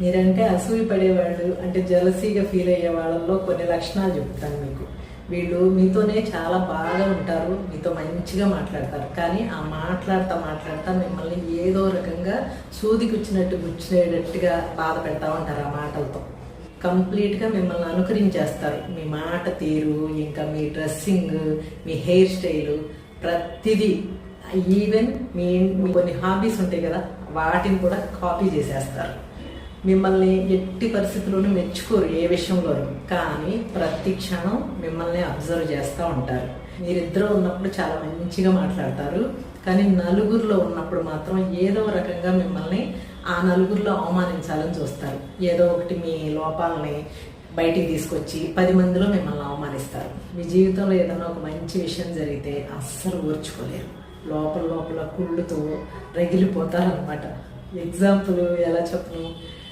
మీరంటే అసూయ పడేవాళ్ళు అంటే జలసీగా ఫీల్ అయ్యే వాళ్ళల్లో కొన్ని లక్షణాలు చెప్తాను మీకు. వీళ్ళు మీతోనే చాలా బాగా ఉంటారు, మీతో మంచిగా మాట్లాడతారు, కానీ ఆ మాట్లాడుతా మిమ్మల్ని ఏదో రకంగా సూదికొచ్చినట్టు గుచ్చినట్టుగా బాధ పెడతా ఉంటారు ఆ మాటలతో. కంప్లీట్గా మిమ్మల్ని అనుకరించేస్తారు. మీ మాట తీరు, ఇంకా మీ డ్రెస్సింగ్, మీ హెయిర్ స్టైలు, ప్రతిదీ. ఈవెన్ మీ కొన్ని హాబీస్ ఉంటాయి కదా, వాటిని కూడా కాపీ చేసేస్తారు. మిమ్మల్ని ఎట్టి పరిస్థితుల్లోనూ మెచ్చుకోరు ఏ విషయంలోనూ, కానీ ప్రతి క్షణం మిమ్మల్ని అబ్జర్వ్ చేస్తూ ఉంటారు. మీరిద్దరూ ఉన్నప్పుడు చాలా మంచిగా మాట్లాడతారు, కానీ నలుగురిలో ఉన్నప్పుడు మాత్రం ఏదో రకంగా మిమ్మల్ని ఆ నలుగురిలో అవమానించాలని చూస్తారు. ఏదో ఒకటి మీ లోపాలని బయటికి తీసుకొచ్చి 10 మందిలో మిమ్మల్ని అవమానిస్తారు. మీ జీవితంలో ఏదైనా ఒక మంచి విషయం జరిగితే అస్సలు ఓర్చుకోలేరు, లోపల కుళ్ళుతో రగిలిపోతారనమాట. ఎగ్జాంపుల్ ఎలా చెప్పను,